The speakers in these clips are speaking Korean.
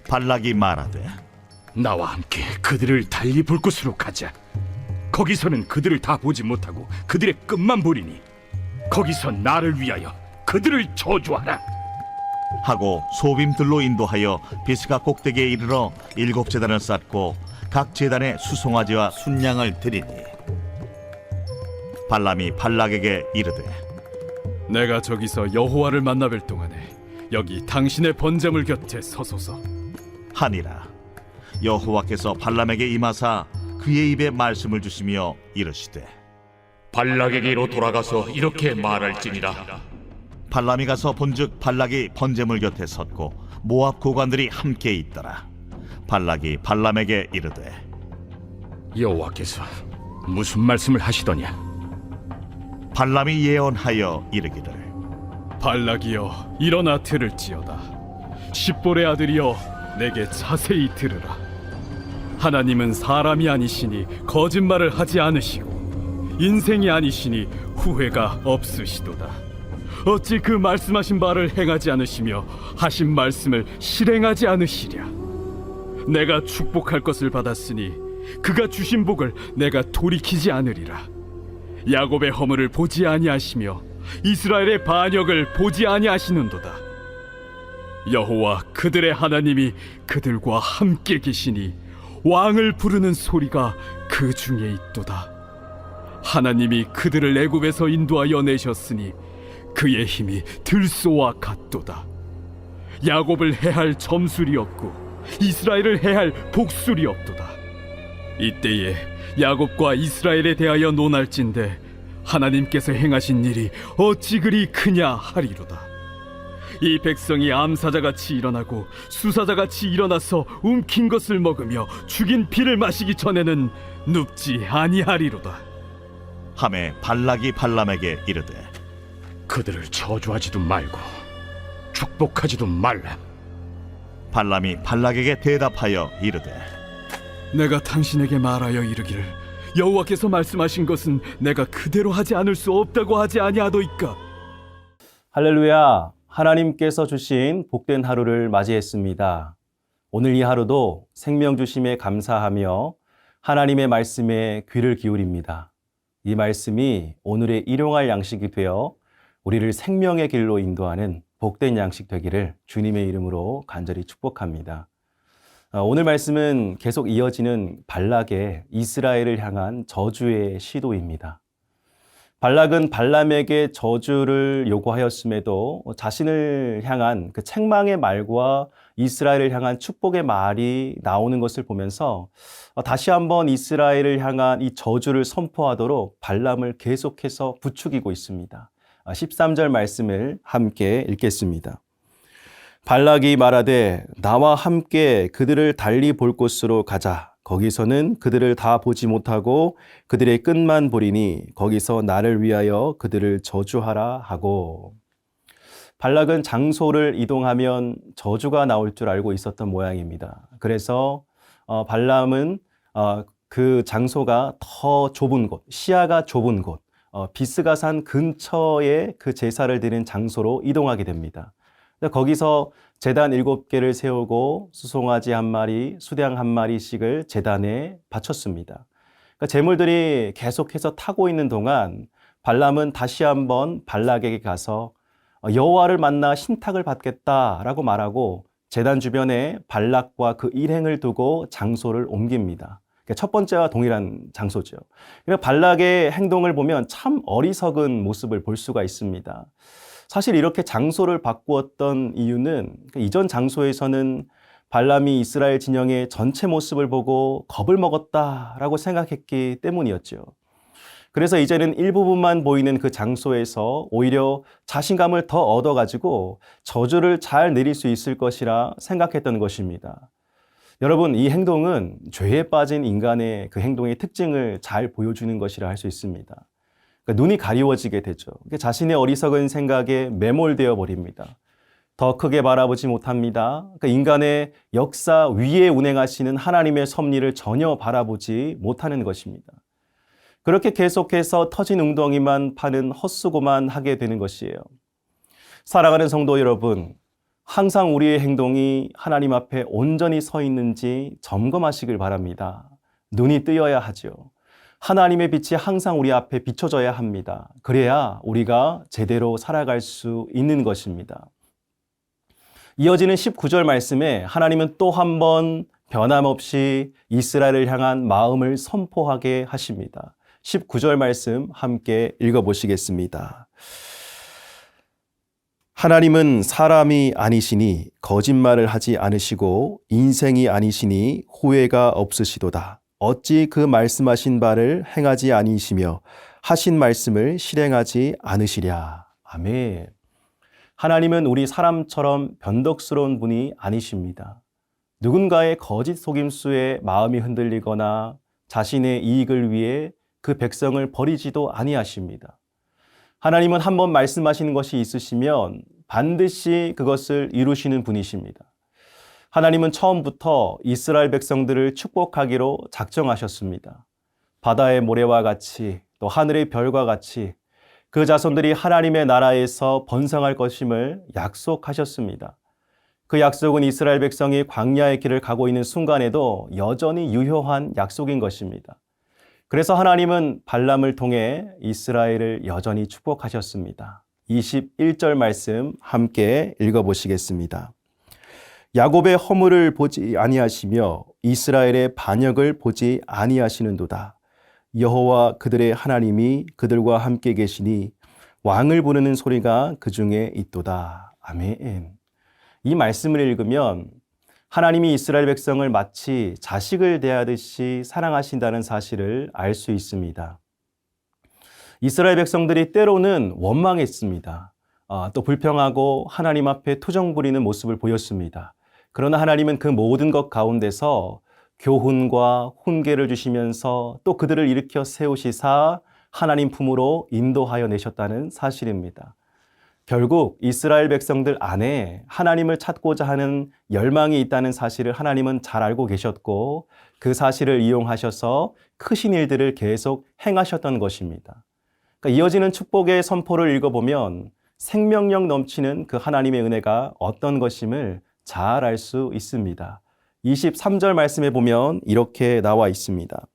발락이 말하되 나와 함께 그들을 달리 볼 곳으로 가자. 거기서는 그들을 다 보지 못하고 그들의 끝만 보리니 거기서 나를 위하여 그들을 저주하라. 하고 소빔들로 인도하여 비스가 꼭대기에 이르러 7제단을 쌓고 각 제단에 수송아지와 순양을 드리니 발람이 발락에게 이르되 내가 저기서 여호와를 만나뵐 동안에 여기 당신의 번제물 곁에 서소서. 하니라. 여호와께서 발람에게 임하사 그의 입에 말씀을 주시며 이르시되 발락에게로 돌아가서 이렇게 말할지니라. 발람이 가서 본즉 발락이 번제물 곁에 섰고 모압 고관들이 함께 있더라. 발락이 발람에게 이르되 여호와께서 무슨 말씀을 하시더냐? 발람이 예언하여 이르기를 발락이여 일어나 들을지어다. 십볼의 아들이여 내게 자세히 들으라. 하나님은 사람이 아니시니 거짓말을 하지 않으시고 인생이 아니시니 후회가 없으시도다. 어찌 그 말씀하신 바를 행하지 않으시며 하신 말씀을 실행하지 않으시랴. 내가 축복할 것을 받았으니 그가 주신 복을 내가 돌이키지 않으리라. 야곱의 허물을 보지 아니하시며 이스라엘의 반역을 보지 아니하시는도다. 여호와 그들의 하나님이 그들과 함께 계시니 왕을 부르는 소리가 그 중에 있도다. 하나님이 그들을 애굽에서 인도하여 내셨으니 그의 힘이 들소와 같도다. 야곱을 해할 점술이 없고 이스라엘을 해할 복술이 없도다. 이때에 야곱과 이스라엘에 대하여 논할진대 하나님께서 행하신 일이 어찌 그리 크냐 하리로다. 이 백성이 암사자같이 일어나고 수사자같이 일어나서 움킨 것을 먹으며 죽인 피를 마시기 전에는 눕지 아니하리로다. 하매 발락이 발람에게 이르되 그들을 저주하지도 말고 축복하지도 말라. 발람이 발락에게 대답하여 이르되 내가 당신에게 말하여 이르기를 여호와께서 말씀하신 것은 내가 그대로 하지 않을 수 없다고 하지 아니하도이까. 할렐루야. 하나님께서 주신 복된 하루를 맞이했습니다. 오늘 이 하루도 생명 주심에 감사하며 하나님의 말씀에 귀를 기울입니다. 이 말씀이 오늘의 일용할 양식이 되어 우리를 생명의 길로 인도하는 복된 양식 되기를 주님의 이름으로 간절히 축복합니다. 오늘 말씀은 계속 이어지는 발락의 이스라엘을 향한 저주의 시도입니다. 발락은 발람에게 저주를 요구하였음에도 자신을 향한 그 책망의 말과 이스라엘을 향한 축복의 말이 나오는 것을 보면서 다시 한번 이스라엘을 향한 이 저주를 선포하도록 발람을 계속해서 부추기고 있습니다. 13절 말씀을 함께 읽겠습니다. 발락이 말하되 나와 함께 그들을 달리 볼 곳으로 가자. 거기서는 그들을 다 보지 못하고 그들의 끝만 보리니 거기서 나를 위하여 그들을 저주하라 하고. 발락은 장소를 이동하면 저주가 나올 줄 알고 있었던 모양입니다. 그래서 발람은 그 장소가 더 좁은 곳, 시야가 좁은 곳, 비스가산 근처에 그 제사를 드리는 장소로 이동하게 됩니다. 거기서 제단 7개를 세우고 수송아지 1마리, 수량 1마리씩을 제단에 바쳤습니다. 그러니까 제물들이 계속해서 타고 있는 동안 발람은 다시 한번 발락에게 가서 여호와를 만나 신탁을 받겠다라고 말하고 제단 주변에 발락과 그 일행을 두고 장소를 옮깁니다. 첫 번째와 동일한 장소죠. 그러니까 발락의 행동을 보면 참 어리석은 모습을 볼 수가 있습니다. 사실 이렇게 장소를 바꾸었던 이유는 이전 장소에서는 발람이 이스라엘 진영의 전체 모습을 보고 겁을 먹었다라고 생각했기 때문이었죠. 그래서 이제는 일부분만 보이는 그 장소에서 오히려 자신감을 더 얻어가지고 저주를 잘 내릴 수 있을 것이라 생각했던 것입니다. 여러분, 이 행동은 죄에 빠진 인간의 그 행동의 특징을 잘 보여주는 것이라 할 수 있습니다. 그러니까 눈이 가리워지게 되죠. 자신의 어리석은 생각에 매몰되어 버립니다. 더 크게 바라보지 못합니다. 그러니까 인간의 역사 위에 운행하시는 하나님의 섭리를 전혀 바라보지 못하는 것입니다. 그렇게 계속해서 터진 웅덩이만 파는 헛수고만 하게 되는 것이에요. 사랑하는 성도 여러분, 항상 우리의 행동이 하나님 앞에 온전히 서 있는지 점검하시길 바랍니다. 눈이 뜨여야 하죠. 하나님의 빛이 항상 우리 앞에 비춰져야 합니다. 그래야 우리가 제대로 살아갈 수 있는 것입니다. 이어지는 19절 말씀에 하나님은 또 한 번 변함없이 이스라엘을 향한 마음을 선포하게 하십니다. 19절 말씀 함께 읽어보시겠습니다. 하나님은 사람이 아니시니 거짓말을 하지 않으시고 인생이 아니시니 후회가 없으시도다. 어찌 그 말씀하신 바를 행하지 아니시며 하신 말씀을 실행하지 않으시랴. 아멘. 하나님은 우리 사람처럼 변덕스러운 분이 아니십니다. 누군가의 거짓 속임수에 마음이 흔들리거나 자신의 이익을 위해 그 백성을 버리지도 아니하십니다. 하나님은 한번 말씀하시는 것이 있으시면 반드시 그것을 이루시는 분이십니다. 하나님은 처음부터 이스라엘 백성들을 축복하기로 작정하셨습니다. 바다의 모래와 같이 또 하늘의 별과 같이 그 자손들이 하나님의 나라에서 번성할 것임을 약속하셨습니다. 그 약속은 이스라엘 백성이 광야의 길을 가고 있는 순간에도 여전히 유효한 약속인 것입니다. 그래서 하나님은 발람을 통해 이스라엘을 여전히 축복하셨습니다. 21절 말씀 함께 읽어보시겠습니다. 야곱의 허물을 보지 아니하시며 이스라엘의 반역을 보지 아니하시는도다. 여호와 그들의 하나님이 그들과 함께 계시니 왕을 부르는 소리가 그 중에 있도다. 아멘. 이 말씀을 읽으면 하나님이 이스라엘 백성을 마치 자식을 대하듯이 사랑하신다는 사실을 알 수 있습니다. 이스라엘 백성들이 때로는 원망했습니다. 또 불평하고 하나님 앞에 투정 부리는 모습을 보였습니다. 그러나 하나님은 그 모든 것 가운데서 교훈과 훈계를 주시면서 또 그들을 일으켜 세우시사 하나님 품으로 인도하여 내셨다는 사실입니다. 결국 이스라엘 백성들 안에 하나님을 찾고자 하는 열망이 있다는 사실을 하나님은 잘 알고 계셨고 그 사실을 이용하셔서 크신 일들을 계속 행하셨던 것입니다. 그러니까 이어지는 축복의 선포를 읽어보면 생명력 넘치는 그 하나님의 은혜가 어떤 것임을 잘 알 수 있습니다. 23절 말씀에 보면 이렇게 나와 있습니다.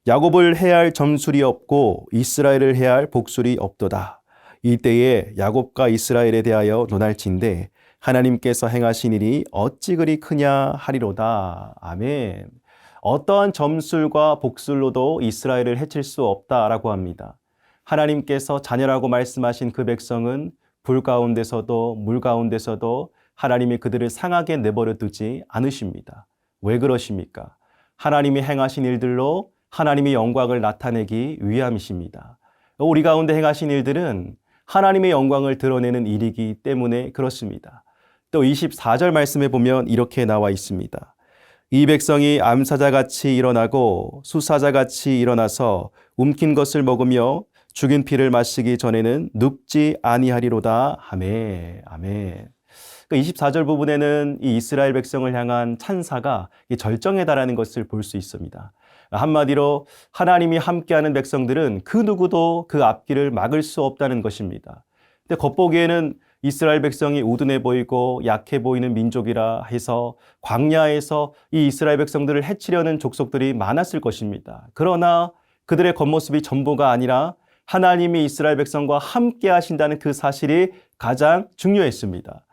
야곱을 해할 점술이 없고 이스라엘을 해할 복술이 없도다. 이때에 야곱과 이스라엘에 대하여 논할진대 하나님께서 행하신 일이 어찌 그리 크냐 하리로다. 아멘. 어떠한 점술과 복술로도 이스라엘을 해칠 수 없다라고 합니다. 하나님께서 자녀라고 말씀하신 그 백성은 불 가운데서도 물 가운데서도 하나님이 그들을 상하게 내버려 두지 않으십니다. 왜 그러십니까? 하나님이 행하신 일들로 하나님의 영광을 나타내기 위함이십니다. 우리 가운데 행하신 일들은 하나님의 영광을 드러내는 일이기 때문에 그렇습니다. 또 24절 말씀에 보면 이렇게 나와 있습니다. 이 백성이 암사자같이 일어나고 수사자같이 일어나서 움킨 것을 먹으며 죽인 피를 마시기 전에는 눕지 아니하리로다. 아멘. 아멘. 24절 부분에는 이 이스라엘 백성을 향한 찬사가 절정에 달하는 것을 볼 수 있습니다. 한마디로 하나님이 함께하는 백성들은 그 누구도 그 앞길을 막을 수 없다는 것입니다. 근데 겉보기에는 이스라엘 백성이 우둔해 보이고 약해 보이는 민족이라 해서 광야에서 이 이스라엘 백성들을 해치려는 족속들이 많았을 것입니다. 그러나 그들의 겉모습이 전부가 아니라 하나님이 이스라엘 백성과 함께 하신다는 그 사실이 가장 중요했습니다.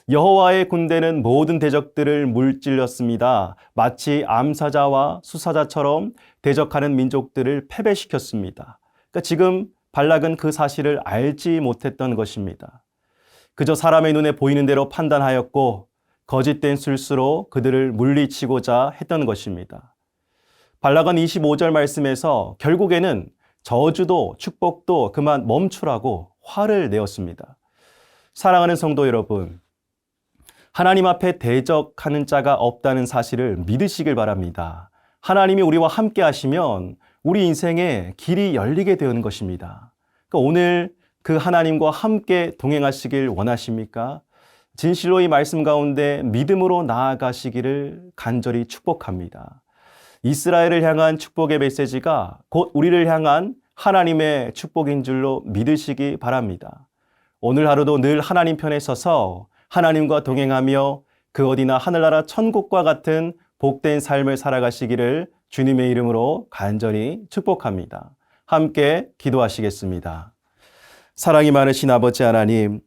여호와의 군대는 모든 대적들을 물질렀습니다. 마치 암사자와 수사자처럼 대적하는 민족들을 패배시켰습니다. 그러니까 지금 발락은 그 사실을 알지 못했던 것입니다. 그저 사람의 눈에 보이는 대로 판단하였고 거짓된 술수로 그들을 물리치고자 했던 것입니다. 발락은 25절 말씀에서 결국에는 저주도 축복도 그만 멈추라고 화를 내었습니다. 사랑하는 성도 여러분, 하나님 앞에 대적하는 자가 없다는 사실을 믿으시길 바랍니다. 하나님이 우리와 함께 하시면 우리 인생에 길이 열리게 되는 것입니다. 그러니까 오늘 그 하나님과 함께 동행하시길 원하십니까? 진실로 이 말씀 가운데 믿음으로 나아가시기를 간절히 축복합니다. 이스라엘을 향한 축복의 메시지가 곧 우리를 향한 하나님의 축복인 줄로 믿으시기 바랍니다. 오늘 하루도 늘 하나님 편에 서서 하나님과 동행하며 그 어디나 하늘나라 천국과 같은 복된 삶을 살아가시기를 주님의 이름으로 간절히 축복합니다. 함께 기도하시겠습니다. 사랑이 많으신 아버지 하나님,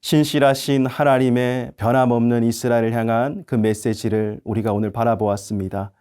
신실하신 하나님의 변함없는 이스라엘을 향한 그 메시지를 우리가 오늘 바라보았습니다.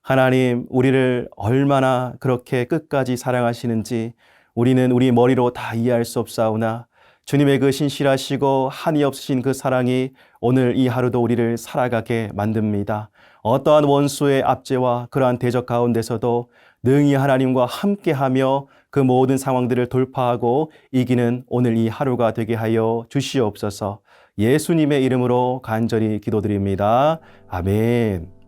하나님, 우리를 얼마나 그렇게 끝까지 사랑하시는지 우리는 우리 머리로 다 이해할 수 없사오나 주님의 그 신실하시고 한이 없으신 그 사랑이 오늘 이 하루도 우리를 살아가게 만듭니다. 어떠한 원수의 압제와 그러한 대적 가운데서도 능히 하나님과 함께하며 그 모든 상황들을 돌파하고 이기는 오늘 이 하루가 되게 하여 주시옵소서. 예수님의 이름으로 간절히 기도드립니다. 아멘.